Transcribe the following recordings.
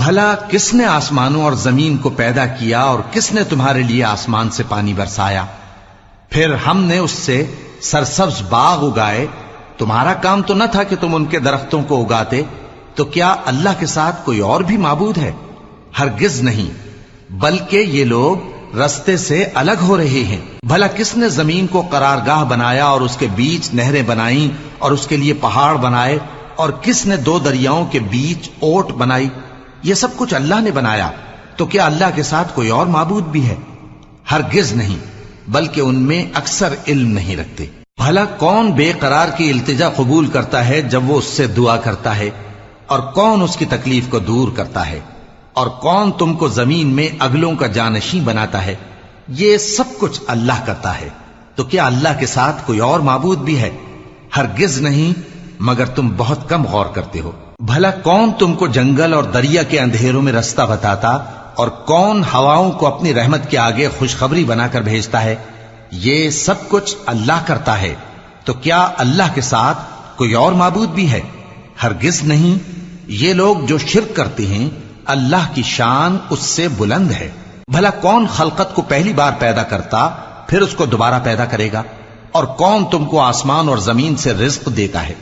بھلا کس نے آسمانوں اور زمین کو پیدا کیا اور کس نے تمہارے لیے آسمان سے پانی برسایا؟ پھر ہم نے اس سے سرسبز باغ اگائے. تمہارا کام تو نہ تھا کہ تم ان کے درختوں کو اگاتے. تو کیا اللہ کے ساتھ کوئی اور بھی معبود ہے؟ ہرگز نہیں، بلکہ یہ لوگ رستے سے الگ ہو رہے ہیں. بھلا کس نے زمین کو قرارگاہ بنایا اور اس کے بیچ نہریں بنائیں اور اس کے لیے پہاڑ بنائے، اور کس نے دو دریاؤں کے بیچ اوٹ بنائی؟ یہ سب کچھ اللہ نے بنایا. تو کیا اللہ کے ساتھ کوئی اور معبود بھی ہے؟ ہرگز نہیں، بلکہ ان میں اکثر علم نہیں رکھتے. بھلا کون بے قرار کی التجا قبول کرتا ہے جب وہ اس سے دعا کرتا ہے، اور کون اس کی تکلیف کو دور کرتا ہے، اور کون تم کو زمین میں اگلوں کا جانشین بناتا ہے؟ یہ سب کچھ اللہ کرتا ہے. تو کیا اللہ کے ساتھ کوئی اور معبود بھی ہے؟ ہرگز نہیں، مگر تم بہت کم غور کرتے ہو. بھلا کون تم کو جنگل اور دریا کے اندھیروں میں رستہ بتاتا، اور کون ہواؤں کو اپنی رحمت کے آگے خوشخبری بنا کر بھیجتا ہے؟ یہ سب کچھ اللہ کرتا ہے. تو کیا اللہ کے ساتھ کوئی اور معبود بھی ہے؟ ہرگز نہیں. یہ لوگ جو شرک کرتے ہیں اللہ کی شان اس سے بلند ہے. بھلا کون خلقت کو پہلی بار پیدا کرتا پھر اس کو دوبارہ پیدا کرے گا؟ اور کون تم کو آسمان اور زمین سے رزق دیتا ہے؟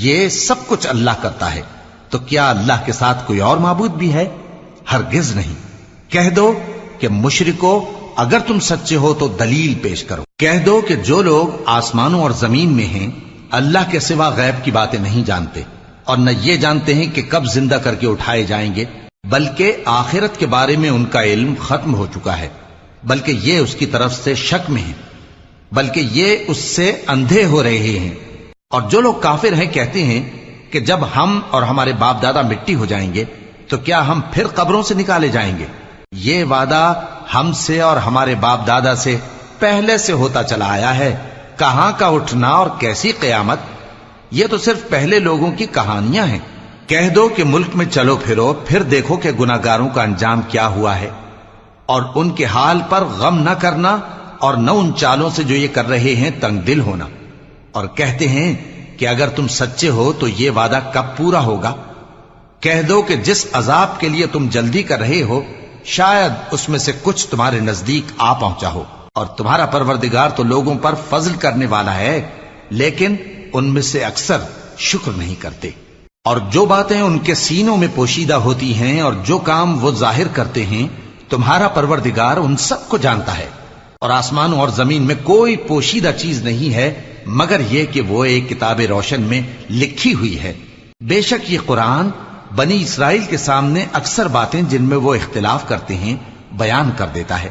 یہ سب کچھ اللہ کرتا ہے. تو کیا اللہ کے ساتھ کوئی اور معبود بھی ہے؟ ہرگز نہیں. کہہ دو کہ مشرکو، اگر تم سچے ہو تو دلیل پیش کرو. کہہ دو کہ جو لوگ آسمانوں اور زمین میں ہیں اللہ کے سوا غیب کی باتیں نہیں جانتے، اور نہ یہ جانتے ہیں کہ کب زندہ کر کے اٹھائے جائیں گے، بلکہ آخرت کے بارے میں ان کا علم ختم ہو چکا ہے، بلکہ یہ اس کی طرف سے شک میں ہیں، بلکہ یہ اس سے اندھے ہو رہے ہیں. اور جو لوگ کافر ہیں کہتے ہیں کہ جب ہم اور ہمارے باپ دادا مٹی ہو جائیں گے تو کیا ہم پھر قبروں سے نکالے جائیں گے؟ یہ وعدہ ہم سے اور ہمارے باپ دادا سے پہلے سے ہوتا چلا آیا ہے. کہاں کا اٹھنا اور کیسی قیامت؟ یہ تو صرف پہلے لوگوں کی کہانیاں ہیں. کہہ دو کہ ملک میں چلو پھرو، پھر دیکھو کہ گناہگاروں کا انجام کیا ہوا ہے، اور ان کے حال پر غم نہ کرنا، اور نہ ان چالوں سے جو یہ کر رہے ہیں تنگ دل ہونا. اور کہتے ہیں کہ اگر تم سچے ہو تو یہ وعدہ کب پورا ہوگا؟ کہہ دو کہ جس عذاب کے لیے تم جلدی کر رہے ہو شاید اس میں سے کچھ تمہارے نزدیک آ پہنچا ہو، اور تمہارا پروردگار تو لوگوں پر فضل کرنے والا ہے، لیکن ان میں سے اکثر شکر نہیں کرتے. اور جو باتیں ان کے سینوں میں پوشیدہ ہوتی ہیں اور جو کام وہ ظاہر کرتے ہیں تمہارا پروردگار ان سب کو جانتا ہے. اور آسمانوں اور زمین میں کوئی پوشیدہ چیز نہیں ہے مگر یہ کہ وہ ایک کتاب روشن میں لکھی ہوئی ہے. بے شک یہ قرآن بنی اسرائیل کے سامنے اکثر باتیں جن میں وہ اختلاف کرتے ہیں بیان کر دیتا ہے،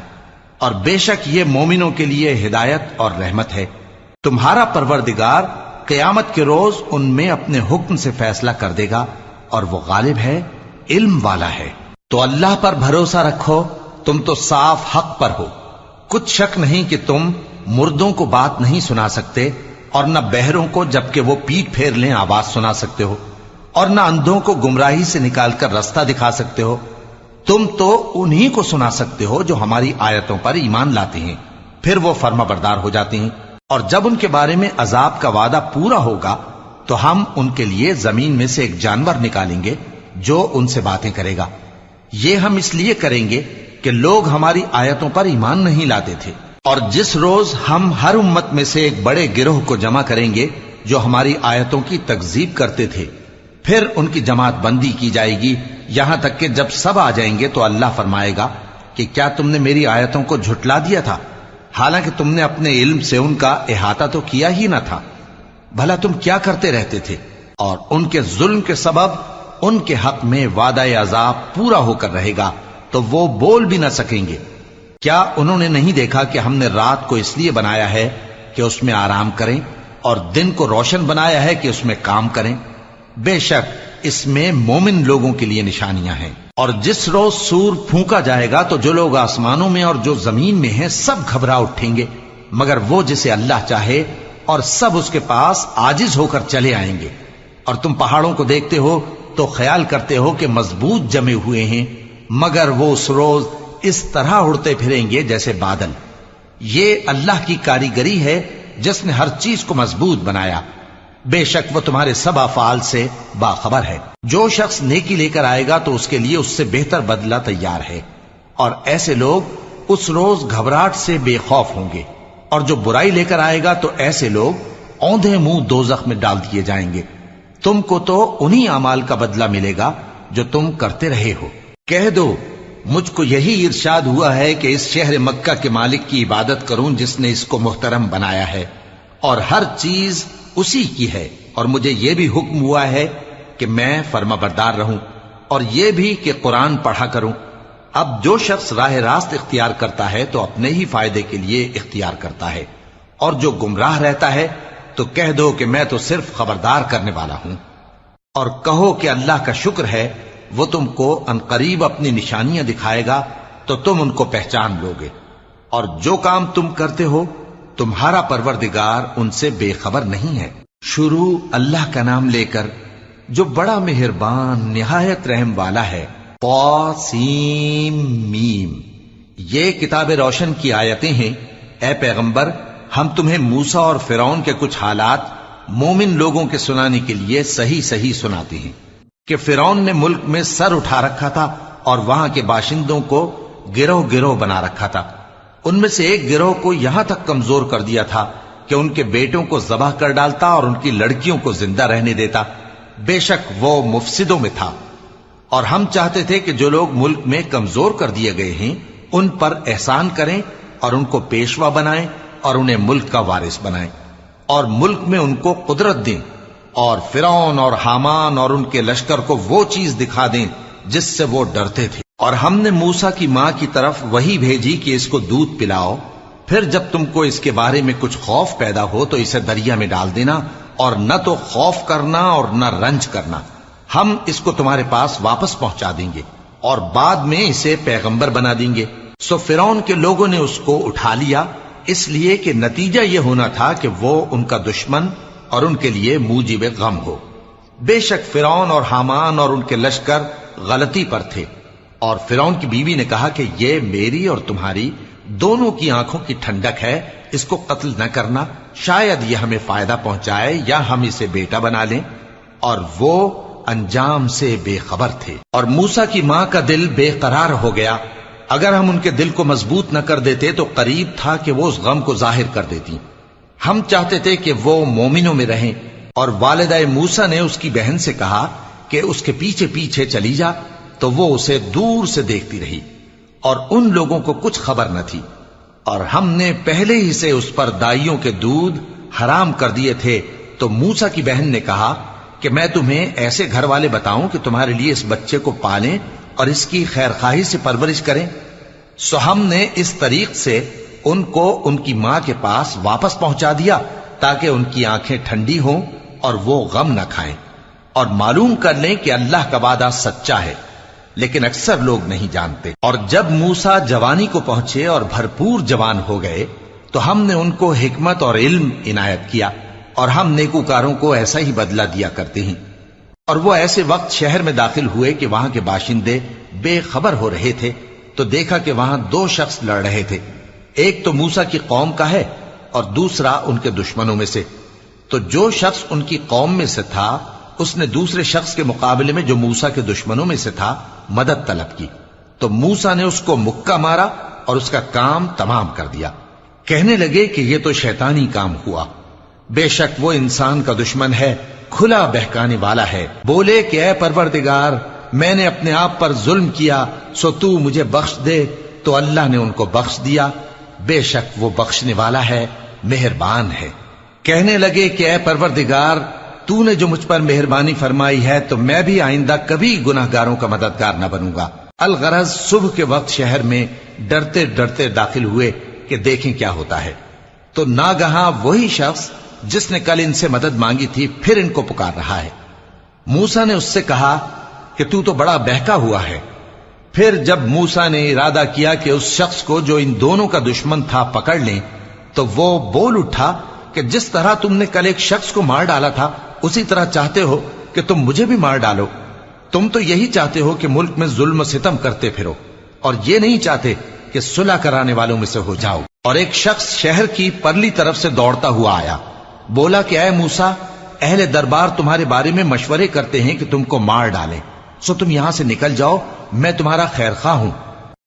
اور بے شک یہ مومنوں کے لیے ہدایت اور رحمت ہے. تمہارا پروردگار قیامت کے روز ان میں اپنے حکم سے فیصلہ کر دے گا، اور وہ غالب ہے، علم والا ہے. تو اللہ پر بھروسہ رکھو، تم تو صاف حق پر ہو. کچھ شک نہیں کہ تم مردوں کو بات نہیں سنا سکتے، اور نہ بہروں کو جبکہ وہ پیٹ پھیر لیں آواز سنا سکتے ہو، اور نہ اندھوں کو گمراہی سے نکال کر رستہ دکھا سکتے ہو. تم تو انہی کو سنا سکتے ہو جو ہماری آیتوں پر ایمان لاتے ہیں، پھر وہ فرما بردار ہو جاتے ہیں. اور جب ان کے بارے میں عذاب کا وعدہ پورا ہوگا تو ہم ان کے لیے زمین میں سے ایک جانور نکالیں گے جو ان سے باتیں کرے گا. یہ ہم اس لیے کریں گے کہ لوگ ہماری آیتوں پر ایمان نہیں لاتے تھے. اور جس روز ہم ہر امت میں سے ایک بڑے گروہ کو جمع کریں گے جو ہماری آیتوں کی تکذیب کرتے تھے، پھر ان کی جماعت بندی کی جائے گی یہاں تک کہ جب سب آ جائیں گے تو اللہ فرمائے گا کہ کیا تم نے میری آیتوں کو جھٹلا دیا تھا، حالانکہ تم نے اپنے علم سے ان کا احاطہ تو کیا ہی نہ تھا. بھلا تم کیا کرتے رہتے تھے؟ اور ان کے ظلم کے سبب ان کے حق میں وعدہ عذاب پورا ہو کر رہے گا تو وہ بول بھی نہ سکیں گے. کیا انہوں نے نہیں دیکھا کہ ہم نے رات کو اس لیے بنایا ہے کہ اس میں آرام کریں اور دن کو روشن بنایا ہے کہ اس میں کام کریں؟ بے شک اس میں مومن لوگوں کے لیے نشانیاں ہیں. اور جس روز سور پھونکا جائے گا تو جو لوگ آسمانوں میں اور جو زمین میں ہیں سب گھبرا اٹھیں گے مگر وہ جسے اللہ چاہے، اور سب اس کے پاس عاجز ہو کر چلے آئیں گے. اور تم پہاڑوں کو دیکھتے ہو تو خیال کرتے ہو کہ مضبوط جمے ہوئے ہیں، مگر وہ اس روز اس طرح اڑتے پھریں گے جیسے بادل. یہ اللہ کی کاریگری ہے جس نے ہر چیز کو مضبوط بنایا. بے شک وہ تمہارے سب افعال سے باخبر ہے۔ جو شخص نیکی لے کر آئے گا تو اس کے لیے اس سے بہتر بدلہ تیار ہے، اور ایسے لوگ اس روز گھبراہٹ سے بے خوف ہوں گے، اور جو برائی لے کر آئے گا تو ایسے لوگ اوندھے منہ دوزخ میں ڈال دیے جائیں گے۔ تم کو تو انہی اعمال کا بدلہ ملے گا جو تم کرتے رہے ہو۔ کہہ دو مجھ کو یہی ارشاد ہوا ہے کہ اس شہر مکہ کے مالک کی عبادت کروں جس نے اس کو محترم بنایا ہے، اور ہر چیز اسی کی ہے، اور مجھے یہ بھی حکم ہوا ہے کہ میں فرما بردار رہوں، اور یہ بھی کہ قرآن پڑھا کروں۔ اب جو شخص راہ راست اختیار کرتا ہے تو اپنے ہی فائدے کے لیے اختیار کرتا ہے، اور جو گمراہ رہتا ہے تو کہہ دو کہ میں تو صرف خبردار کرنے والا ہوں۔ اور کہو کہ اللہ کا شکر ہے وہ تم کو عنقریب اپنی نشانیاں دکھائے گا تو تم ان کو پہچان لو گے، اور جو کام تم کرتے ہو تمہارا پروردگار ان سے بے خبر نہیں ہے۔ شروع اللہ کا نام لے کر جو بڑا مہربان نہایت رحم والا ہے۔ طاسیم میم، یہ کتاب روشن کی آیتیں ہیں۔ اے پیغمبر، ہم تمہیں موسیٰ اور فرعون کے کچھ حالات مومن لوگوں کے سنانے کے لیے صحیح صحیح سناتے ہیں کہ فرعون نے ملک میں سر اٹھا رکھا تھا اور وہاں کے باشندوں کو گروہ گروہ بنا رکھا تھا۔ ان میں سے ایک گروہ کو یہاں تک کمزور کر دیا تھا کہ ان کے بیٹوں کو ذبح کر ڈالتا اور ان کی لڑکیوں کو زندہ رہنے دیتا۔ بے شک وہ مفسدوں میں تھا، اور ہم چاہتے تھے کہ جو لوگ ملک میں کمزور کر دیے گئے ہیں ان پر احسان کریں اور ان کو پیشوا بنائیں اور انہیں ملک کا وارث بنائیں، اور ملک میں ان کو قدرت دیں، اور فرعون اور حامان اور ان کے لشکر کو وہ چیز دکھا دیں جس سے وہ ڈرتے تھے۔ اور ہم نے موسیٰ کی ماں کی طرف وحی بھیجی کہ اس کو دودھ پلاؤ، پھر جب تم کو اس کے بارے میں کچھ خوف پیدا ہو تو اسے دریا میں ڈال دینا، اور نہ تو خوف کرنا اور نہ رنج کرنا، ہم اس کو تمہارے پاس واپس پہنچا دیں گے اور بعد میں اسے پیغمبر بنا دیں گے۔ سو فرعون کے لوگوں نے اس کو اٹھا لیا، اس لیے کہ نتیجہ یہ ہونا تھا کہ وہ ان کا دشمن اور ان کے لیے موجب غم ہو۔ بے شک فرعون اور حامان اور ان کے لشکر غلطی پر تھے، اور فرعون کی بیوی نے کہا کہ یہ میری اور تمہاری دونوں کی آنکھوں کی ٹھنڈک ہے، اس کو قتل نہ کرنا، شاید یہ ہمیں فائدہ پہنچائے یا ہم اسے بیٹا بنا لیں۔ اور وہ انجام سے بے خبر تھے۔ اور موسیٰ کی ماں کا دل بے قرار ہو گیا، اگر ہم ان کے دل کو مضبوط نہ کر دیتے تو قریب تھا کہ وہ اس غم کو ظاہر کر دیتی۔ ہم چاہتے تھے کہ وہ مومنوں میں رہیں۔ اور والدہ موسیٰ نے اس کی بہن سے کہا کہ اس کے پیچھے پیچھے چلی جا، تو وہ اسے دور سے دیکھتی رہی، اور ان لوگوں کو کچھ خبر نہ تھی۔ اور ہم نے پہلے ہی سے اس پر دائیوں کے دودھ حرام کر دیے تھے۔ تو موسیٰ کی بہن نے کہا کہ میں تمہیں ایسے گھر والے بتاؤں کہ تمہارے لیے اس بچے کو پالیں اور اس کی خیر خواہی سے پرورش کریں۔ سو ہم نے اس طریق سے ان کو ان کی ماں کے پاس واپس پہنچا دیا تاکہ ان کی آنکھیں ٹھنڈی ہوں اور وہ غم نہ کھائیں، اور معلوم کر لیں کہ اللہ کا وعدہ سچا ہے، لیکن اکثر لوگ نہیں جانتے۔ اور جب موسیٰ جوانی کو پہنچے اور بھرپور جوان ہو گئے تو ہم نے ان کو حکمت اور علم عنایت کیا، اور ہم نیکوکاروں کو ایسا ہی بدلہ دیا کرتے ہیں۔ اور وہ ایسے وقت شہر میں داخل ہوئے کہ وہاں کے باشندے بے خبر ہو رہے تھے، تو دیکھا کہ وہاں دو شخص لڑ رہے تھے، ایک تو موسیٰ کی قوم کا ہے اور دوسرا ان کے دشمنوں میں سے۔ تو جو شخص ان کی قوم میں سے تھا اس نے دوسرے شخص کے مقابلے میں جو موسیٰ کے دشمنوں میں سے تھا مدد طلب کی، تو موسیٰ نے اس کو مکہ مارا اور اس کا کام تمام کر دیا۔ کہنے لگے کہ یہ تو شیطانی کام ہوا، بے شک وہ انسان کا دشمن ہے، کھلا بہکانے والا ہے۔ بولے کہ اے پروردگار، میں نے اپنے آپ پر ظلم کیا، سو تو مجھے بخش دے، تو اللہ نے ان کو بخش دیا، بے شک وہ بخشنے والا ہے، مہربان ہے۔ کہنے لگے کہ اے پروردگار، تو نے جو مجھ پر مہربانی فرمائی ہے تو میں بھی آئندہ کبھی گناہگاروں کا مددگار نہ بنوں گا۔ الغرض صبح کے وقت شہر میں ڈرتے ڈرتے داخل ہوئے کہ دیکھیں کیا ہوتا ہے، تو ناگہاں وہی شخص جس نے کل ان سے مدد مانگی تھی پھر ان کو پکار رہا ہے۔ موسیٰ نے اس سے کہا کہ تو بڑا بہکا ہوا ہے۔ پھر جب موسیٰ نے ارادہ کیا کہ اس شخص کو جو ان دونوں کا دشمن تھا پکڑ لیں، تو وہ بول اٹھا کہ جس طرح تم نے کل ایک شخص کو مار ڈالا تھا اسی طرح چاہتے ہو کہ تم مجھے بھی مار ڈالو۔ تم تو یہی چاہتے ہو کہ ملک میں ظلم و ستم کرتے پھرو، اور یہ نہیں چاہتے کہ صلح کرانے والوں میں سے ہو جاؤ۔ اور ایک شخص شہر کی پرلی طرف سے دوڑتا ہوا آیا، بولا کہ اے موسیٰ، اہل دربار تمہارے بارے میں مشورے کرتے ہیں کہ تم کو مار ڈالیں، سو تم یہاں سے نکل جاؤ، میں تمہارا خیر خواہ ہوں۔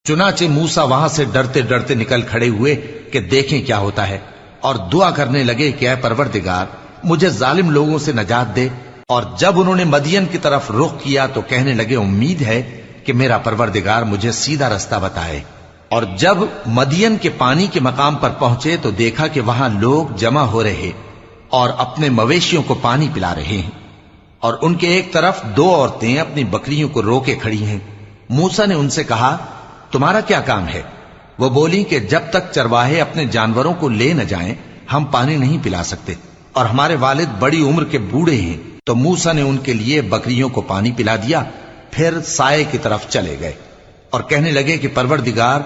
چنانچہ موسیٰ وہاں سے ڈرتے ڈرتے نکل کھڑے ہوئے کہ دیکھیں کیا ہوتا ہے، اور دعا کرنے لگے کہ اے پروردگار مجھے ظالم لوگوں سے نجات دے۔ اور جب انہوں نے مدین کی طرف رخ کیا تو کہنے لگے امید ہے کہ میرا پروردگار مجھے سیدھا رستہ بتائے۔ اور جب مدین کے پانی کے مقام پر پہنچے تو دیکھا کہ وہاں لوگ جمع ہو رہے اور اپنے مویشیوں کو پانی پلا رہے ہیں، اور ان کے ایک طرف دو عورتیں اپنی بکریوں کو روکے کھڑی ہیں۔ موسیٰ نے ان سے کہا تمہارا کیا کام ہے؟ وہ بولی کہ جب تک چرواہے اپنے جانوروں کو لے نہ جائیں ہم پانی نہیں پلا سکتے، اور ہمارے والد بڑی عمر کے بوڑھے ہیں۔ تو موسیٰ نے ان کے لیے بکریوں کو پانی پلا دیا، پھر سائے کی طرف چلے گئے اور کہنے لگے کہ پروردگار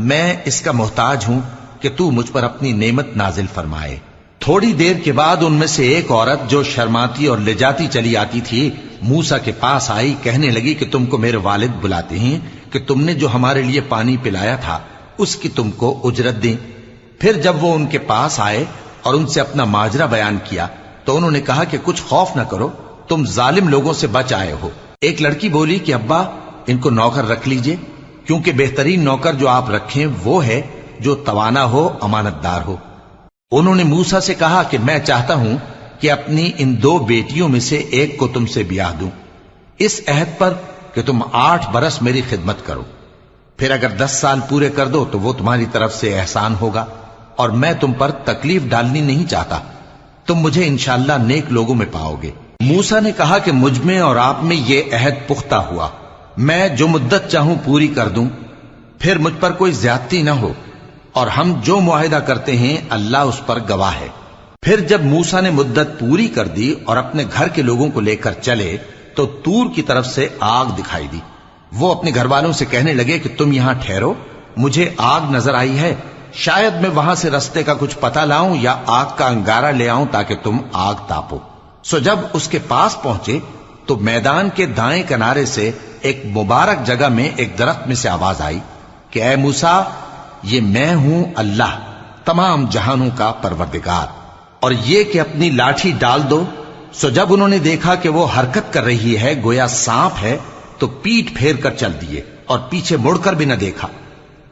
میں اس کا محتاج ہوں کہ تو مجھ پر اپنی نعمت نازل فرمائے۔ تھوڑی دیر کے بعد ان میں سے ایک عورت جو شرماتی اور لجاتی چلی آتی تھی موسیٰ کے پاس آئی، کہنے لگی کہ تم کو میرے والد بلاتے ہیں کہ تم نے جو ہمارے لیے پانی پلایا تھا اس کی تم کو اجرت دیں۔ پھر جب وہ ان کے پاس آئے اور ان سے اپنا ماجرا بیان کیا تو انہوں نے کہا کہ کچھ خوف نہ کرو، تم ظالم لوگوں سے بچ آئے ہو۔ ایک لڑکی بولی کہ ابا ان کو نوکر رکھ لیجئے، کیونکہ بہترین نوکر جو آپ رکھیں وہ ہے جو توانا ہو، امانت دار ہو۔ انہوں نے موسیٰ سے کہا کہ میں چاہتا ہوں کہ اپنی ان دو بیٹیوں میں سے ایک کو تم سے بیاہ دوں، اس عہد پر کہ تم 8 برس میری خدمت کرو، پھر اگر 10 سال پورے کر دو تو وہ تمہاری طرف سے احسان ہوگا، اور میں تم پر تکلیف ڈالنی نہیں چاہتا، تم مجھے انشاءاللہ نیک لوگوں میں پاؤ گے۔ موسیٰ نے کہا کہ مجھ میں اور آپ میں یہ عہد پختہ ہوا، میں جو مدت چاہوں پوری کر دوں، پھر مجھ پر کوئی زیادتی نہ ہو، اور ہم جو معاہدہ کرتے ہیں اللہ اس پر گواہ ہے۔ پھر جب موسیٰ نے مدت پوری کر دی اور اپنے گھر کے لوگوں کو لے کر چلے تو طور کی طرف سے آگ دکھائی دی۔ وہ اپنے گھر والوں سے کہنے لگے کہ تم یہاں ٹھہرو، مجھے آگ نظر آئی ہے، شاید میں وہاں سے رستے کا کچھ پتہ لاؤں یا آگ کا انگارہ لے آؤں تاکہ تم آگ تاپو۔ سو جب اس کے پاس پہنچے تو میدان کے دائیں کنارے سے ایک مبارک جگہ میں ایک درخت میں سے آواز آئی کہ اے موسیٰ یہ میں ہوں اللہ تمام جہانوں کا پروردگار، اور یہ کہ اپنی لاٹھی ڈال دو۔ سو جب انہوں نے دیکھا کہ وہ حرکت کر رہی ہے گویا سانپ ہے تو پیٹ پھیر کر چل دیے اور پیچھے مڑ کر بھی نہ دیکھا۔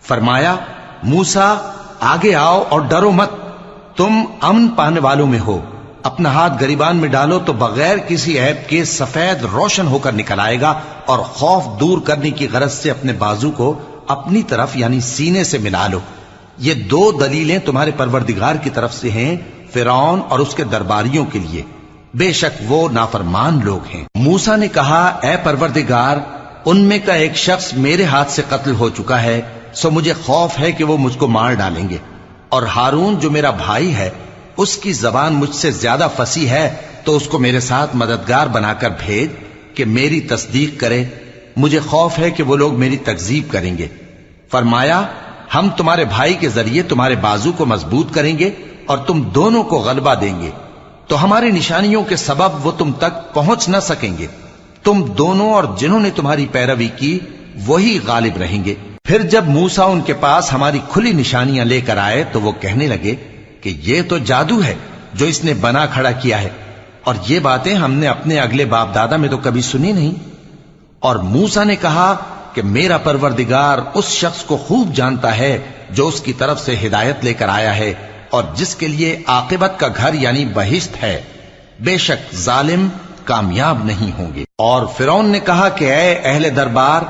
فرمایا موسیٰ آگے آؤ اور ڈرو مت، تم امن پانے والوں میں ہو، اپنا ہاتھ گریبان میں ڈالو تو بغیر کسی عیب کے سفید روشن ہو کر نکل آئے گا، اور خوف دور کرنے کی غرض سے اپنے بازو کو اپنی طرف یعنی سینے سے ملا لو۔ یہ 2 دلیلیں تمہارے پروردگار کی طرف سے ہیں فرعون اور اس کے درباریوں کے لیے، بے شک وہ نافرمان لوگ ہیں۔ موسیٰ نے کہا اے پروردگار ان میں کا ایک شخص میرے ہاتھ سے قتل ہو چکا ہے، سو مجھے خوف ہے کہ وہ مجھ کو مار ڈالیں گے، اور ہارون جو میرا بھائی ہے اس کی زبان مجھ سے زیادہ فصیح ہے، تو اس کو میرے ساتھ مددگار بنا کر بھیج کہ میری تصدیق کرے، مجھے خوف ہے کہ وہ لوگ میری تکذیب کریں گے۔ فرمایا ہم تمہارے بھائی کے ذریعے تمہارے بازو کو مضبوط کریں گے اور تم دونوں کو غلبہ دیں گے، تو ہماری نشانیوں کے سبب وہ تم تک پہنچ نہ سکیں گے، تم دونوں اور جنہوں نے تمہاری پیروی کی وہی غالب رہیں گے۔ پھر جب موسیٰ ان کے پاس ہماری کھلی نشانیاں لے کر آئے تو وہ کہنے لگے کہ یہ تو جادو ہے جو اس نے بنا کھڑا کیا ہے، اور یہ باتیں ہم نے اپنے اگلے باپ دادا میں تو کبھی سنی نہیں۔ اور موسیٰ نے کہا کہ میرا پروردگار اس شخص کو خوب جانتا ہے جو اس کی طرف سے ہدایت لے کر آیا ہے اور جس کے لیے عاقبت کا گھر یعنی بہشت ہے، بے شک ظالم کامیاب نہیں ہوں گے۔ اور فرعون نے کہا کہ اے اہل دربار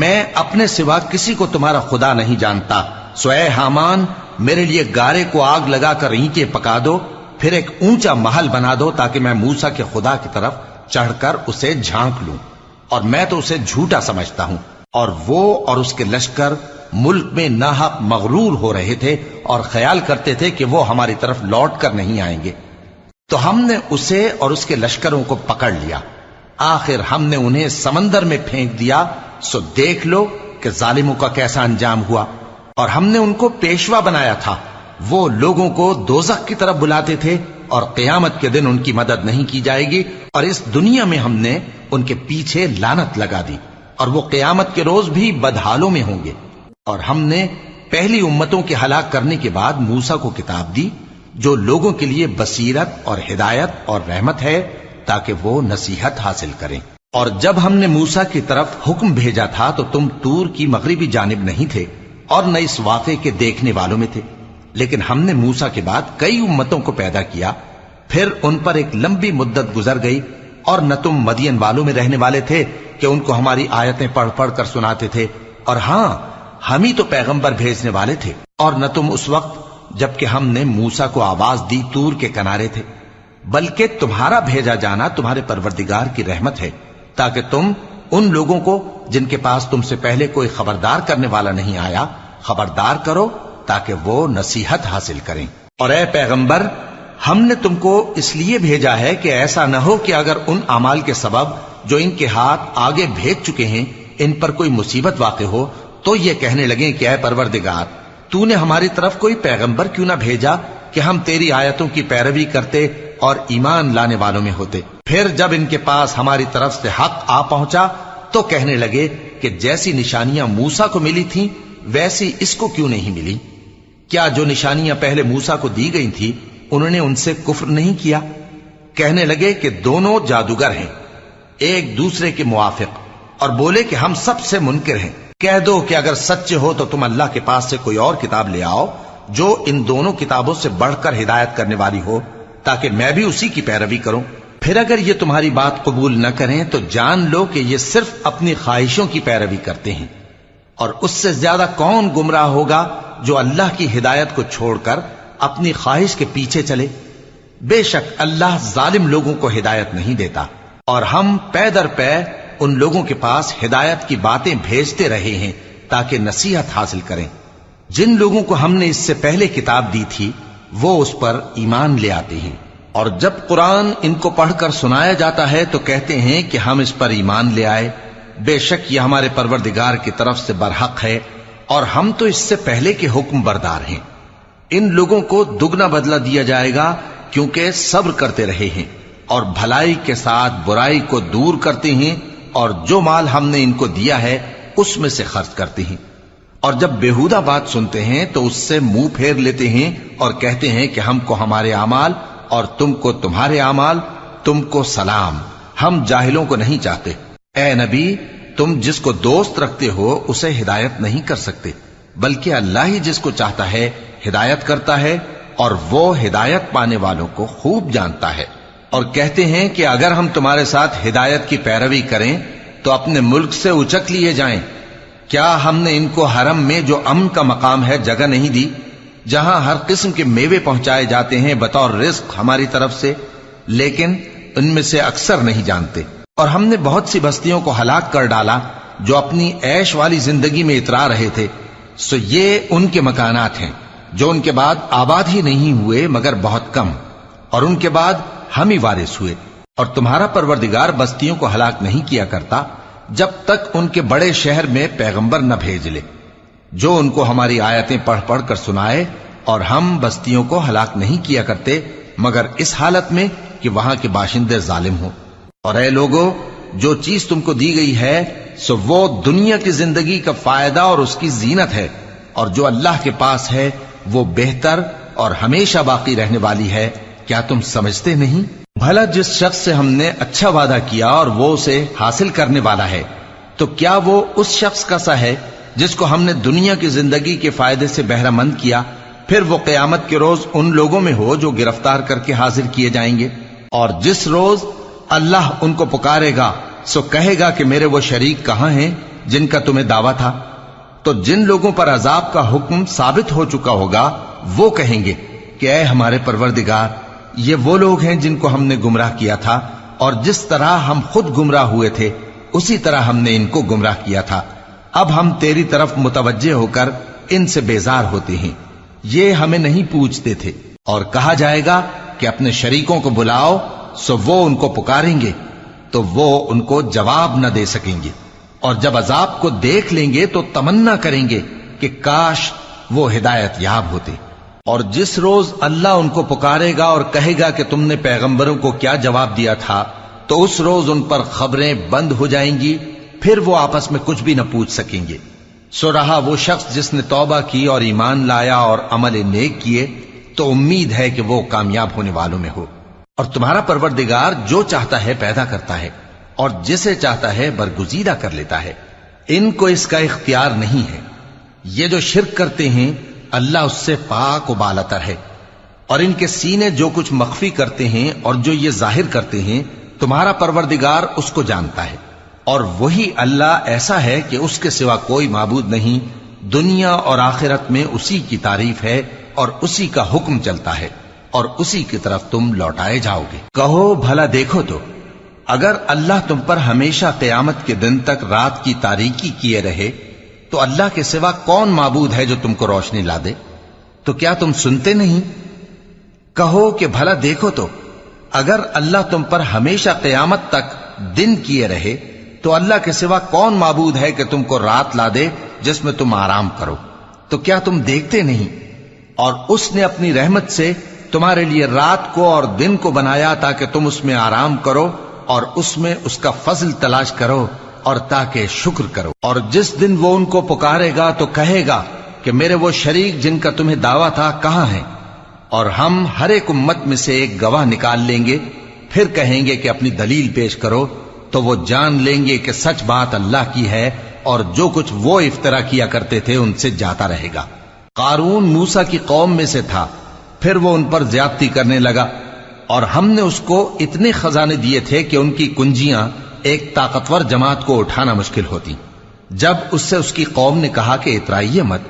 میں اپنے سوا کسی کو تمہارا خدا نہیں جانتا، سو اے حامان میرے لیے گارے کو آگ لگا کر اینٹیں پکا دو، پھر ایک اونچا محل بنا دو تاکہ میں موسیٰ کے خدا کی طرف چڑھ کر اسے جھانک لوں، اور میں تو اسے جھوٹا سمجھتا ہوں۔ اور وہ اور اس کے لشکر ملک میں ناحق مغرور ہو رہے تھے اور خیال کرتے تھے کہ وہ ہماری طرف لوٹ کر نہیں آئیں گے، تو ہم نے اسے اور اس کے لشکروں کو پکڑ لیا، آخر ہم نے انہیں سمندر میں پھینک دیا، سو دیکھ لو کہ ظالموں کا کیسا انجام ہوا۔ اور ہم نے ان کو پیشوا بنایا تھا، وہ لوگوں کو دوزخ کی طرف بلاتے تھے، اور قیامت کے دن ان کی مدد نہیں کی جائے گی، اور اس دنیا میں ہم نے ان کے پیچھے لعنت لگا دی، اور وہ قیامت کے روز بھی بدحالوں میں ہوں گے۔ اور ہم نے پہلی امتوں کے ہلاک کرنے کے بعد موسیٰ کو کتاب دی، جو لوگوں کے لیے بصیرت اور ہدایت اور رحمت ہے تاکہ وہ نصیحت حاصل کریں۔ اور جب ہم نے موسیٰ کی طرف حکم بھیجا تھا تو تم طور کی مغربی جانب نہیں تھے اور نہ اس واقعے کے دیکھنے والوں میں تھے، لیکن ہم نے موسیٰ کے بعد کئی امتوں کو پیدا کیا، پھر ان پر ایک لمبی مدت گزر گئی، اور نہ تم مدین والوں میں رہنے والے تھے کہ ان کو ہماری آیتیں پڑھ پڑھ کر سناتے تھے، اور ہاں ہم ہی تو پیغمبر بھیجنے والے تھے، اور نہ تم اس وقت جبکہ ہم نے موسیٰ کو آواز دی طور کے کنارے تھے، بلکہ تمہارا بھیجا جانا تمہارے پروردگار کی رحمت ہے تاکہ تم ان لوگوں کو جن کے پاس تم سے پہلے کوئی خبردار کرنے والا نہیں آیا خبردار کرو تاکہ وہ نصیحت حاصل کریں۔ اور اے پیغمبر، ہم نے تم کو اس لیے بھیجا ہے کہ ایسا نہ ہو کہ اگر ان اعمال کے سبب جو ان کے ہاتھ آگے بھیج چکے ہیں ان پر کوئی مصیبت واقع ہو تو یہ کہنے لگیں کہ اے پروردگار، تو نے ہماری طرف کوئی پیغمبر کیوں نہ بھیجا کہ ہم تیری آیتوں کی پیروی کرتے اور ایمان لانے والوں میں ہوتے۔ پھر جب ان کے پاس ہماری طرف سے حق آ پہنچا تو کہنے لگے کہ جیسی نشانیاں موسیٰ کو ملی تھیں ویسی اس کو کیوں نہیں ملی؟ کیا جو نشانیاں پہلے موسیٰ کو دی گئی تھی انہوں نے ان سے کفر نہیں کیا؟ کہنے لگے کہ دونوں جادوگر ہیں ایک دوسرے کے موافق، اور بولے کہ ہم سب سے منکر ہیں۔ کہہ دو کہ اگر سچے ہو تو تم اللہ کے پاس سے کوئی اور کتاب لے آؤ جو ان دونوں کتابوں سے بڑھ کر ہدایت کرنے والی ہو تاکہ میں بھی اسی کی پیروی کروں۔ پھر اگر یہ تمہاری بات قبول نہ کریں تو جان لو کہ یہ صرف اپنی خواہشوں کی پیروی کرتے ہیں، اور اس سے زیادہ کون گمراہ ہوگا جو اللہ کی ہدایت کو چھوڑ کر اپنی خواہش کے پیچھے چلے۔ بے شک اللہ ظالم لوگوں کو ہدایت نہیں دیتا، اور ہم پے در پے ان لوگوں کے پاس ہدایت کی باتیں بھیجتے رہے ہیں تاکہ نصیحت حاصل کریں۔ جن لوگوں کو ہم نے اس سے پہلے کتاب دی تھی وہ اس پر ایمان لے آتے ہیں، اور جب قرآن ان کو پڑھ کر سنایا جاتا ہے تو کہتے ہیں کہ ہم اس پر ایمان لے آئے، بے شک یہ ہمارے پروردگار کی طرف سے برحق ہے، اور ہم تو اس سے پہلے کے حکم بردار ہیں۔ ان لوگوں کو دگنا بدلہ دیا جائے گا کیونکہ صبر کرتے رہے ہیں اور بھلائی کے ساتھ برائی کو دور کرتے ہیں، اور جو مال ہم نے ان کو دیا ہے اس میں سے خرچ کرتے ہیں، اور جب بیہودہ بات سنتے ہیں تو اس سے منہ پھیر لیتے ہیں اور کہتے ہیں کہ ہم کو ہمارے اعمال اور تم کو تمہارے اعمال، تم کو سلام، ہم جاہلوں کو نہیں چاہتے۔ اے نبی، تم جس کو دوست رکھتے ہو اسے ہدایت نہیں کر سکتے، بلکہ اللہ ہی جس کو چاہتا ہے ہدایت کرتا ہے، اور وہ ہدایت پانے والوں کو خوب جانتا ہے۔ اور کہتے ہیں کہ اگر ہم تمہارے ساتھ ہدایت کی پیروی کریں تو اپنے ملک سے اچک لیے جائیں۔ کیا ہم نے ان کو حرم میں جو امن کا مقام ہے جگہ نہیں دی، جہاں ہر قسم کے میوے پہنچائے جاتے ہیں بطور رزق ہماری طرف سے؟ لیکن ان میں سے اکثر نہیں جانتے۔ اور ہم نے بہت سی بستیوں کو ہلاک کر ڈالا جو اپنی عیش والی زندگی میں اترا رہے تھے، سو یہ ان کے مکانات ہیں جو ان کے بعد آباد ہی نہیں ہوئے مگر بہت کم، اور ان کے بعد ہم ہی وارث ہوئے۔ اور تمہارا پروردگار بستیوں کو ہلاک نہیں کیا کرتا جب تک ان کے بڑے شہر میں پیغمبر نہ بھیج لے جو ان کو ہماری آیتیں پڑھ پڑھ کر سنائے، اور ہم بستیوں کو ہلاک نہیں کیا کرتے مگر اس حالت میں کہ وہاں کے باشندے ظالم ہوں۔ اور اے لوگو، جو چیز تم کو دی گئی ہے سو وہ دنیا کی زندگی کا فائدہ اور اس کی زینت ہے، اور جو اللہ کے پاس ہے وہ بہتر اور ہمیشہ باقی رہنے والی ہے۔ کیا تم سمجھتے نہیں؟ بھلا جس شخص سے ہم نے اچھا وعدہ کیا اور وہ اسے حاصل کرنے والا ہے تو کیا وہ اس شخص کا سا ہے جس کو ہم نے دنیا کی زندگی کے فائدے سے بہرہ مند کیا، پھر وہ قیامت کے روز ان لوگوں میں ہو جو گرفتار کر کے حاضر کیے جائیں گے؟ اور جس روز اللہ ان کو پکارے گا سو کہے گا کہ میرے وہ شریک کہاں ہیں جن کا تمہیں دعویٰ تھا؟ تو جن لوگوں پر عذاب کا حکم ثابت ہو چکا ہوگا وہ کہیں گے کہ اے ہمارے پروردگار، یہ وہ لوگ ہیں جن کو ہم نے گمراہ کیا تھا، اور جس طرح ہم خود گمراہ ہوئے تھے اسی طرح ہم نے ان کو گمراہ کیا تھا۔ اب ہم تیری طرف متوجہ ہو کر ان سے بیزار ہوتے ہیں، یہ ہمیں نہیں پوچھتے تھے۔ اور کہا جائے گا کہ اپنے شریکوں کو بلاؤ، سو وہ ان کو پکاریں گے تو وہ ان کو جواب نہ دے سکیں گے، اور جب عذاب کو دیکھ لیں گے تو تمنا کریں گے کہ کاش وہ ہدایت یاب ہوتے۔ اور جس روز اللہ ان کو پکارے گا اور کہے گا کہ تم نے پیغمبروں کو کیا جواب دیا تھا، تو اس روز ان پر خبریں بند ہو جائیں گی، پھر وہ آپس میں کچھ بھی نہ پوچھ سکیں گے۔ سو رہا وہ شخص جس نے توبہ کی اور ایمان لایا اور عمل نیک کیے، تو امید ہے کہ وہ کامیاب ہونے والوں میں ہو۔ اور تمہارا پروردگار جو چاہتا ہے پیدا کرتا ہے اور جسے چاہتا ہے برگزیدہ کر لیتا ہے، ان کو اس کا اختیار نہیں ہے۔ یہ جو شرک کرتے ہیں اللہ اس سے پاک و بالاتر ہے، اور ان کے سینے جو کچھ مخفی کرتے ہیں اور جو یہ ظاہر کرتے ہیں تمہارا پروردگار اس کو جانتا ہے۔ اور وہی اللہ ایسا ہے کہ اس کے سوا کوئی معبود نہیں، دنیا اور آخرت میں اسی کی تعریف ہے اور اسی کا حکم چلتا ہے اور اسی کی طرف تم لوٹائے جاؤ گے۔ کہو بھلا دیکھو تو اگر اللہ تم پر ہمیشہ قیامت کے دن تک رات کی تاریکی کیے رہے تو اللہ کے سوا کون معبود ہے جو تم کو روشنی لا دے؟ تو کیا تم سنتے نہیں؟ کہو کہ بھلا دیکھو تو اگر اللہ تم پر ہمیشہ قیامت تک دن کیے رہے تو اللہ کے سوا کون معبود ہے کہ تم کو رات لا دے جس میں تم آرام کرو؟ تو کیا تم دیکھتے نہیں؟ اور اس نے اپنی رحمت سے تمہارے لیے رات کو اور دن کو بنایا تاکہ تم اس میں آرام کرو اور اس میں اس کا فضل تلاش کرو اور تاکہ شکر کرو۔ اور جس دن وہ ان کو پکارے گا تو کہے گا کہ میرے وہ شریک جن کا تمہیں دعویٰ تھا کہاں ہیں؟ اور ہم ہر ایک امت میں سے ایک گواہ نکال لیں گے، پھر کہیں گے کہ اپنی دلیل پیش کرو، تو وہ جان لیں گے کہ سچ بات اللہ کی ہے اور جو کچھ وہ افترا کیا کرتے تھے ان سے جاتا رہے گا۔ قارون موسیٰ کی قوم میں سے تھا، پھر وہ ان پر زیادتی کرنے لگا، اور ہم نے اس کو اتنے خزانے دیے تھے کہ ان کی کنجیاں ایک طاقتور جماعت کو اٹھانا مشکل ہوتی۔ جب اس سے اس کی قوم نے کہا کہ اترائیے مت،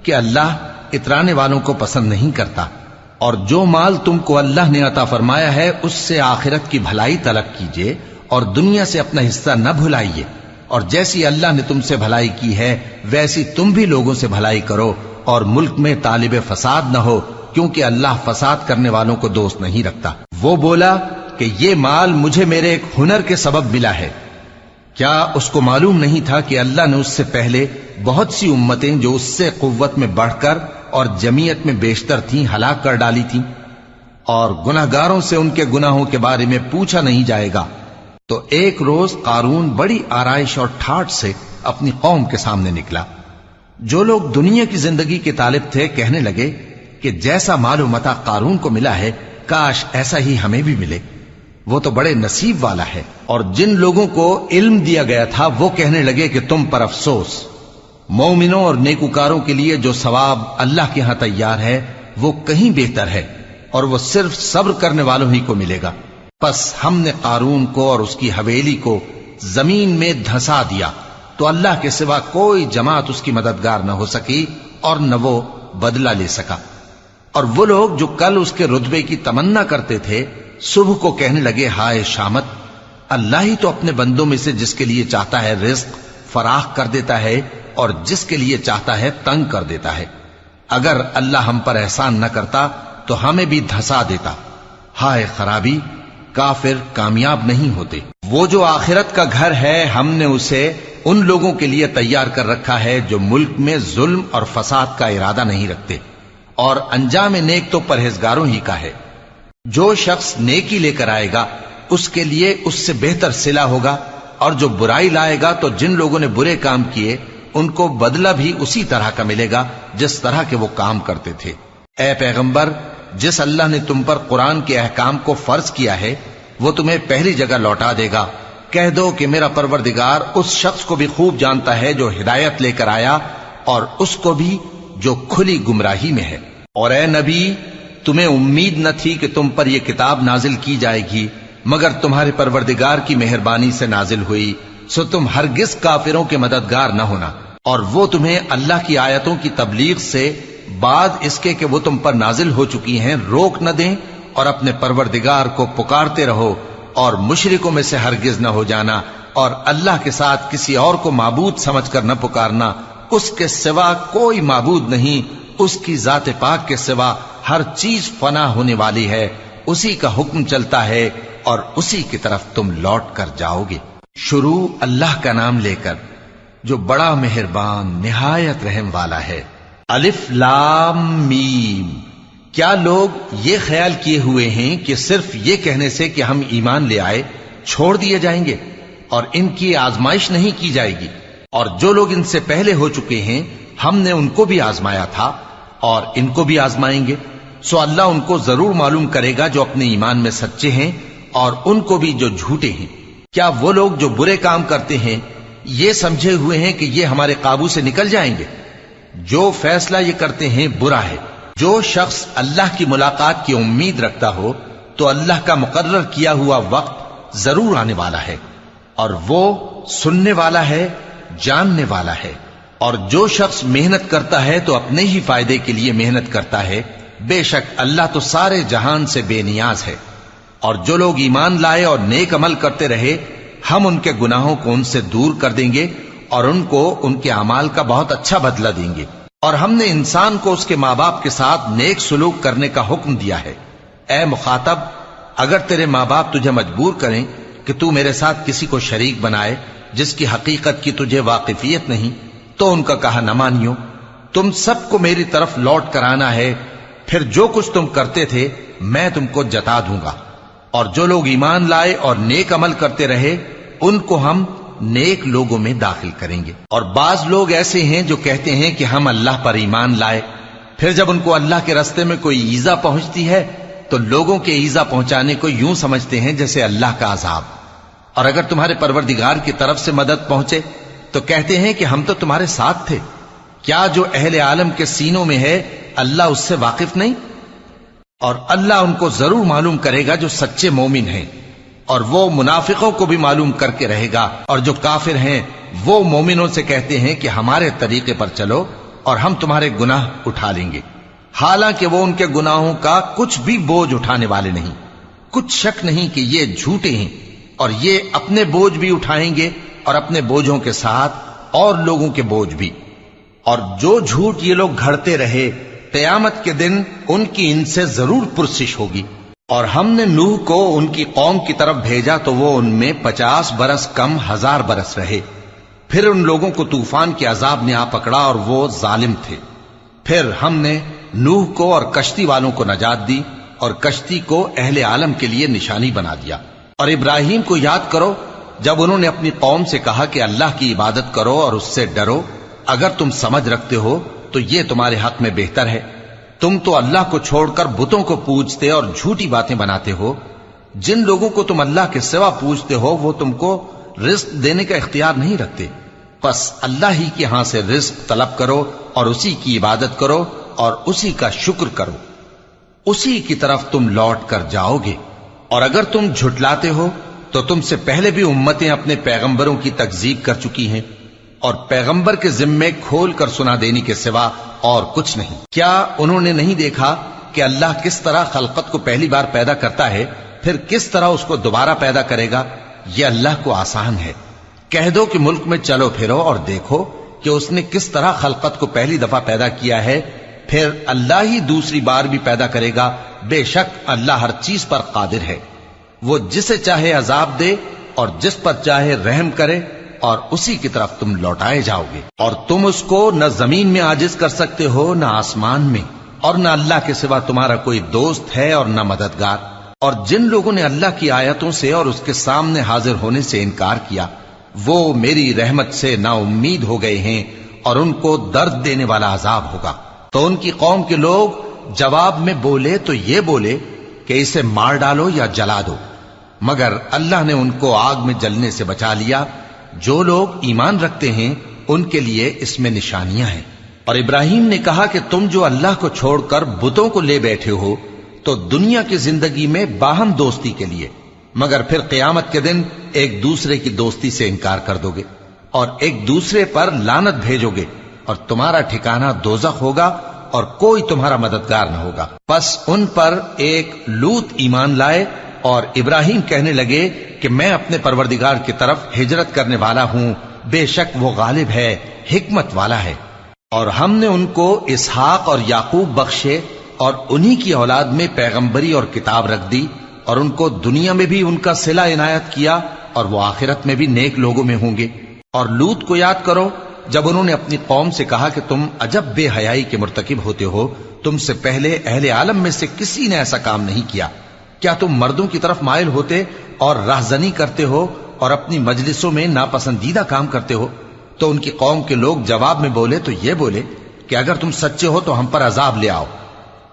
کہ اللہ اترانے والوں کو پسند نہیں کرتا، اور جو مال تم کو اللہ نے عطا فرمایا ہے اس سے آخرت کی بھلائی طلب کیجیے اور دنیا سے اپنا حصہ نہ بھلائیے، اور جیسی اللہ نے تم سے بھلائی کی ہے ویسی تم بھی لوگوں سے بھلائی کرو، اور ملک میں طالب فساد نہ ہو، کیونکہ اللہ فساد کرنے والوں کو دوست نہیں رکھتا۔ وہ بولا کہ یہ مال مجھے میرے ایک ہنر کے سبب ملا ہے۔ کیا اس کو معلوم نہیں تھا کہ اللہ نے اس سے پہلے بہت سی امتیں جو اس سے قوت میں بڑھ کر اور جمعیت میں بیشتر تھیں ہلاک کر ڈالی تھیں، اور گناہگاروں سے ان کے گناہوں کے بارے میں پوچھا نہیں جائے گا؟ تو ایک روز قارون بڑی آرائش اور ٹھاٹھ سے اپنی قوم کے سامنے نکلا۔ جو لوگ دنیا کی زندگی کے طالب تھے کہنے لگے کہ جیسا مال و متاع قارون کو ملا ہے کاش ایسا ہی ہمیں بھی ملے، وہ تو بڑے نصیب والا ہے۔ اور جن لوگوں کو علم دیا گیا تھا وہ کہنے لگے کہ تم پر افسوس، مومنوں اور نیکوکاروں کے لیے جو ثواب اللہ کے ہاں تیار ہے وہ کہیں بہتر ہے، اور وہ صرف صبر کرنے والوں ہی کو ملے گا۔ پس ہم نے قارون کو اور اس کی حویلی کو زمین میں دھسا دیا، تو اللہ کے سوا کوئی جماعت اس کی مددگار نہ ہو سکی اور نہ وہ بدلہ لے سکا۔ اور وہ لوگ جو کل اس کے رتبے کی تمنا کرتے تھے صبح کو کہنے لگے ہائے شامت، اللہ ہی تو اپنے بندوں میں سے جس کے لیے چاہتا ہے رزق فراخ کر دیتا ہے اور جس کے لیے چاہتا ہے تنگ کر دیتا ہے۔ اگر اللہ ہم پر احسان نہ کرتا تو ہمیں بھی دھسا دیتا۔ ہائے خرابی، کافر کامیاب نہیں ہوتے۔ وہ جو آخرت کا گھر ہے ہم نے اسے ان لوگوں کے لیے تیار کر رکھا ہے جو ملک میں ظلم اور فساد کا ارادہ نہیں رکھتے، اور انجام نیک تو پرہیزگاروں ہی کا ہے۔ جو شخص نیکی لے کر آئے گا اس کے لیے اس سے بہتر صلہ ہوگا، اور جو برائی لائے گا تو جن لوگوں نے برے کام کیے ان کو بدلہ بھی اسی طرح کا ملے گا جس طرح کے وہ کام کرتے تھے۔ اے پیغمبر، جس اللہ نے تم پر قرآن کے احکام کو فرض کیا ہے وہ تمہیں پہلی جگہ لوٹا دے گا۔ کہہ دو کہ میرا پروردگار اس شخص کو بھی خوب جانتا ہے جو ہدایت لے کر آیا اور اس کو بھی جو کھلی گمراہی میں ہے۔ اور اے نبی، تمہیں امید نہ تھی کہ تم پر یہ کتاب نازل کی جائے گی مگر تمہارے پروردگار کی مہربانی سے نازل ہوئی، سو تم ہرگز کافروں کے مددگار نہ ہونا، اور وہ تمہیں اللہ کی آیتوں کی تبلیغ سے بعد اس کے کہ وہ تم پر نازل ہو چکی ہیں روک نہ دیں، اور اپنے پروردگار کو پکارتے رہو اور مشرکوں میں سے ہرگز نہ ہو جانا، اور اللہ کے ساتھ کسی اور کو معبود سمجھ کر نہ پکارنا، اس کے سوا کوئی معبود نہیں، اس کی ذات پاک کے سوا ہر چیز فنا ہونے والی ہے، اسی کا حکم چلتا ہے اور اسی کی طرف تم لوٹ کر جاؤ گے۔ شروع اللہ کا نام لے کر جو بڑا مہربان نہایت رحم والا ہے۔ الف لام میم۔ کیا لوگ یہ خیال کیے ہوئے ہیں کہ صرف یہ کہنے سے کہ ہم ایمان لے آئے چھوڑ دیے جائیں گے اور ان کی آزمائش نہیں کی جائے گی؟ اور جو لوگ ان سے پہلے ہو چکے ہیں ہم نے ان کو بھی آزمایا تھا اور ان کو بھی آزمائیں گے، سو اللہ ان کو ضرور معلوم کرے گا جو اپنے ایمان میں سچے ہیں اور ان کو بھی جو جھوٹے ہیں۔ کیا وہ لوگ جو برے کام کرتے ہیں یہ سمجھے ہوئے ہیں کہ یہ ہمارے قابو سے نکل جائیں گے؟ جو فیصلہ یہ کرتے ہیں برا ہے۔ جو شخص اللہ کی ملاقات کی امید رکھتا ہو تو اللہ کا مقرر کیا ہوا وقت ضرور آنے والا ہے، اور وہ سننے والا ہے، جاننے والا ہے۔ اور جو شخص محنت کرتا ہے تو اپنے ہی فائدے کے لیے محنت کرتا ہے، بے شک اللہ تو سارے جہان سے بے نیاز ہے۔ اور جو لوگ ایمان لائے اور نیک عمل کرتے رہے، ہم ان کے گناہوں کو ان سے دور کر دیں گے اور ان کو ان کے اعمال کا بہت اچھا بدلہ دیں گے۔ اور ہم نے انسان کو اس کے ماں باپ کے ساتھ نیک سلوک کرنے کا حکم دیا ہے۔ اے مخاطب، اگر تیرے ماں باپ تجھے مجبور کریں کہ تو میرے ساتھ کسی کو شریک بنائے جس کی حقیقت کی تجھے واقفیت نہیں، تو ان کا کہا نہ مانیو۔ تم سب کو میری طرف لوٹ کر آنا ہے، پھر جو کچھ تم کرتے تھے میں تم کو جتا دوں گا۔ اور جو لوگ ایمان لائے اور نیک عمل کرتے رہے ان کو ہم نیک لوگوں میں داخل کریں گے۔ اور بعض لوگ ایسے ہیں جو کہتے ہیں کہ ہم اللہ پر ایمان لائے، پھر جب ان کو اللہ کے راستے میں کوئی ایذا پہنچتی ہے تو لوگوں کے ایذا پہنچانے کو یوں سمجھتے ہیں جیسے اللہ کا عذاب۔ اور اگر تمہارے پروردگار کی طرف سے مدد پہنچے تو کہتے ہیں کہ ہم تو تمہارے ساتھ تھے۔ کیا جو اہل عالم کے سینوں میں ہے اللہ اس سے واقف نہیں؟ اور اللہ ان کو ضرور معلوم کرے گا جو سچے مومن ہیں، اور وہ منافقوں کو بھی معلوم کر کے رہے گا۔ اور جو کافر ہیں وہ مومنوں سے کہتے ہیں کہ ہمارے طریقے پر چلو اور ہم تمہارے گناہ اٹھا لیں گے، حالانکہ وہ ان کے گناہوں کا کچھ بھی بوجھ اٹھانے والے نہیں۔ کچھ شک نہیں کہ یہ جھوٹے ہیں، اور یہ اپنے بوجھ بھی اٹھائیں گے اور اپنے بوجھوں کے ساتھ اور لوگوں کے بوجھ بھی۔ اور جو جھوٹ یہ لوگ گھڑتے رہے، قیامت کے دن ان کی ان سے ضرور پرسش ہوگی۔ اور ہم نے نوح کو ان کی قوم کی طرف بھیجا تو وہ ان میں 50 برس کم 1000 برس رہے۔ پھر ان لوگوں کو طوفان کے عذاب نے آ پکڑا اور وہ ظالم تھے۔ پھر ہم نے نوح کو اور کشتی والوں کو نجات دی اور کشتی کو اہل عالم کے لیے نشانی بنا دیا۔ اور ابراہیم کو یاد کرو جب انہوں نے اپنی قوم سے کہا کہ اللہ کی عبادت کرو اور اس سے ڈرو، اگر تم سمجھ رکھتے ہو تو یہ تمہارے حق میں بہتر ہے۔ تم تو اللہ کو چھوڑ کر بتوں کو پوجتے اور جھوٹی باتیں بناتے ہو۔ جن لوگوں کو تم اللہ کے سوا پوجتے ہو وہ تم کو رزق دینے کا اختیار نہیں رکھتے، پس اللہ ہی کے ہاں سے رزق طلب کرو اور اسی کی عبادت کرو اور اسی کا شکر کرو، اسی کی طرف تم لوٹ کر جاؤ گے۔ اور اگر تم جھٹلاتے ہو تو تم سے پہلے بھی امتیں اپنے پیغمبروں کی تکذیب کر چکی ہیں، اور پیغمبر کے ذمے کھول کر سنا دینے کے سوا اور کچھ نہیں۔ کیا انہوں نے نہیں دیکھا کہ اللہ کس طرح خلقت کو پہلی بار پیدا کرتا ہے، پھر کس طرح اس کو دوبارہ پیدا کرے گا؟ یہ اللہ کو آسان ہے۔ کہہ دو کہ ملک میں چلو پھرو اور دیکھو کہ اس نے کس طرح خلقت کو پہلی دفعہ پیدا کیا ہے، پھر اللہ ہی دوسری بار بھی پیدا کرے گا۔ بے شک اللہ ہر چیز پر قادر ہے۔ وہ جسے چاہے عذاب دے اور جس پر چاہے رحم کرے، اور اسی کی طرف تم لوٹائے جاؤ گے۔ اور تم اس کو نہ زمین میں عاجز کر سکتے ہو نہ آسمان میں، اور نہ اللہ کے سوا تمہارا کوئی دوست ہے اور نہ مددگار۔ اور جن لوگوں نے اللہ کی آیتوں سے اور اس کے سامنے حاضر ہونے سے انکار کیا، وہ میری رحمت سے نا امید ہو گئے ہیں اور ان کو درد دینے والا عذاب ہوگا۔ تو ان کی قوم کے لوگ جواب میں بولے تو یہ بولے کہ اسے مار ڈالو یا جلا دو، مگر اللہ نے ان کو آگ میں جلنے سے بچا لیا۔ جو لوگ ایمان رکھتے ہیں ان کے لیے اس میں نشانیاں ہیں۔ اور ابراہیم نے کہا کہ تم جو اللہ کو چھوڑ کر بتوں کو لے بیٹھے ہو تو دنیا کی زندگی میں باہم دوستی کے لیے، مگر پھر قیامت کے دن ایک دوسرے کی دوستی سے انکار کر دو گے اور ایک دوسرے پر لعنت بھیجو گے، اور تمہارا ٹھکانہ دوزخ ہوگا اور کوئی تمہارا مددگار نہ ہوگا۔ پس ان پر ایک لوط ایمان لائے اور ابراہیم کہنے لگے کہ میں اپنے پروردگار کی طرف ہجرت کرنے والا ہوں، بے شک وہ غالب ہے، حکمت والا ہے۔ اور ہم نے ان کو اسحاق اور یعقوب بخشے اور انہی کی اولاد میں پیغمبری اور کتاب رکھ دی، اور ان کو دنیا میں بھی ان کا صلہ عنایت کیا اور وہ آخرت میں بھی نیک لوگوں میں ہوں گے۔ اور لوط کو یاد کرو جب انہوں نے اپنی قوم سے کہا کہ تم عجب بے حیائی کے مرتکب ہوتے ہو، تم سے پہلے اہل عالم میں سے کسی نے ایسا کام نہیں کیا۔ کیا تم مردوں کی طرف مائل ہوتے اور راہزنی کرتے ہو اور اپنی مجلسوں میں ناپسندیدہ کام کرتے ہو؟ تو ان کی قوم کے لوگ جواب میں بولے تو یہ بولے کہ اگر تم سچے ہو تو ہم پر عذاب لے آؤ۔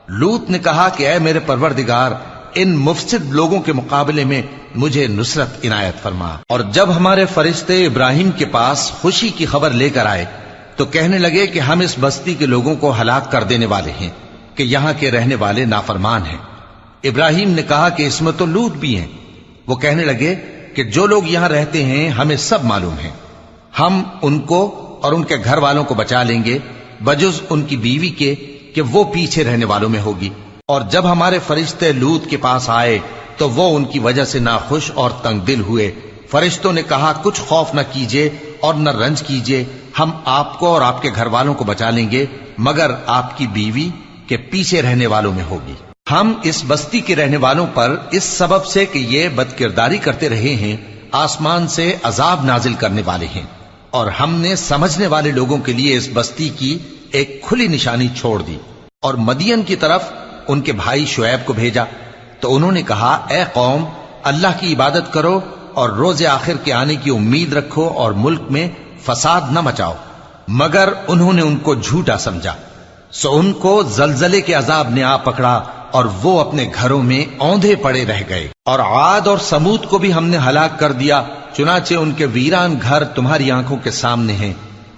لوط نے کہا کہ اے میرے پروردگار، ان مفسد لوگوں کے مقابلے میں مجھے نصرت عنایت فرما۔ اور جب ہمارے فرشتے ابراہیم کے پاس خوشی کی خبر لے کر آئے تو کہنے لگے کہ ہم اس بستی کے لوگوں کو ہلاک کر دینے والے ہیں کہ یہاں کے رہنے والے نافرمان ہیں۔ ابراہیم نے کہا کہ اس میں تو لوط بھی ہیں۔ وہ کہنے لگے کہ جو لوگ یہاں رہتے ہیں ہمیں سب معلوم ہیں، ہم ان کو اور ان کے گھر والوں کو بچا لیں گے بجز ان کی بیوی کے کہ وہ پیچھے رہنے والوں میں ہوگی۔ اور جب ہمارے فرشتے لوط کے پاس آئے تو وہ ان کی وجہ سے ناخوش اور تنگ دل ہوئے۔ فرشتوں نے کہا کچھ خوف نہ کیجیے اور نہ رنج کیجیے، ہم آپ کو اور آپ کے گھر والوں کو بچا لیں گے مگر آپ کی بیوی کے پیچھے رہنے والوں میں ہوگی۔ ہم اس بستی کے رہنے والوں پر اس سبب سے کہ یہ بدکرداری کرتے رہے ہیں آسمان سے عذاب نازل کرنے والے ہیں، اور ہم نے سمجھنے والے لوگوں کے لیے اس بستی کی ایک کھلی نشانی چھوڑ دی۔ اور مدین کی طرف ان کے بھائی شعیب کو بھیجا تو انہوں نے کہا اے قوم، اللہ کی عبادت کرو اور روز آخر کے آنے کی امید رکھو اور ملک میں فساد نہ مچاؤ، مگر انہوں نے ان کو جھوٹا سمجھا، سو ان کو زلزلے کے عذاب نے آ پکڑا اور وہ اپنے گھروں میں اوندھے پڑے رہ گئے۔ اور عاد اور سمود کو بھی ہم نے ہلاک کر دیا، چنانچہ ان کے ویران گھر تمہاری آنکھوں کے سامنے ہیں،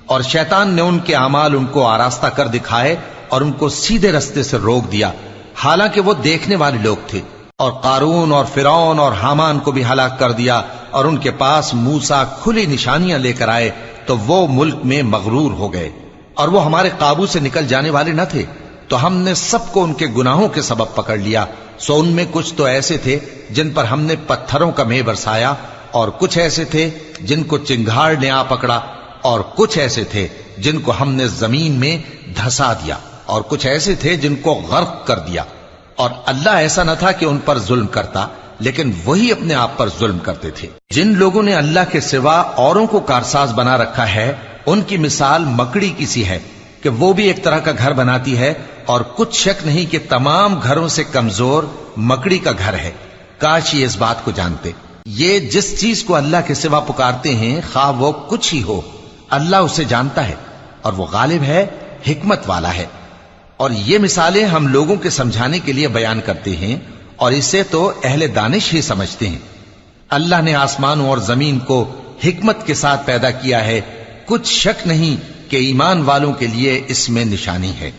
اور شیطان نے ان کے اعمال ان کو آراستہ کر دکھائے اور ان کو سیدھے رستے سے روک دیا، حالانکہ وہ دیکھنے والے لوگ تھے۔ اور قارون اور فرعون اور حامان کو بھی ہلاک کر دیا، اور ان کے پاس موسیٰ کھلی نشانیاں لے کر آئے تو وہ ملک میں مغرور ہو گئے، اور وہ ہمارے قابو سے نکل جانے والے نہ تھے، تو ہم نے سب کو ان کے گناہوں کے سبب پکڑ لیا۔ سو ان میں کچھ تو ایسے تھے جن پر ہم نے پتھروں کا مے برسایا، اور کچھ ایسے تھے جن کو چنگھاڑ نے آ پکڑا، اور کچھ ایسے تھے جن کو ہم نے زمین میں دھسا دیا، اور کچھ ایسے تھے جن کو غرق کر دیا۔ اور اللہ ایسا نہ تھا کہ ان پر ظلم کرتا، لیکن وہی اپنے آپ پر ظلم کرتے تھے۔ جن لوگوں نے اللہ کے سوا اوروں کو کارساز بنا رکھا ہے، ان کی مثال مکڑی کی سی ہے کہ وہ بھی ایک طرح کا گھر بناتی ہے، اور کچھ شک نہیں کہ تمام گھروں سے کمزور مکڑی کا گھر ہے۔ کاش یہ اس بات کو جانتے۔ یہ جس چیز کو اللہ کے سوا پکارتے ہیں خواہ وہ کچھ ہی ہو، اللہ اسے جانتا ہے، اور وہ غالب ہے، حکمت والا ہے۔ اور یہ مثالیں ہم لوگوں کے سمجھانے کے لیے بیان کرتے ہیں، اور اسے تو اہل دانش ہی سمجھتے ہیں۔ اللہ نے آسمانوں اور زمین کو حکمت کے ساتھ پیدا کیا ہے، کچھ شک نہیں کہ ایمان والوں کے لیے اس میں نشانی ہے۔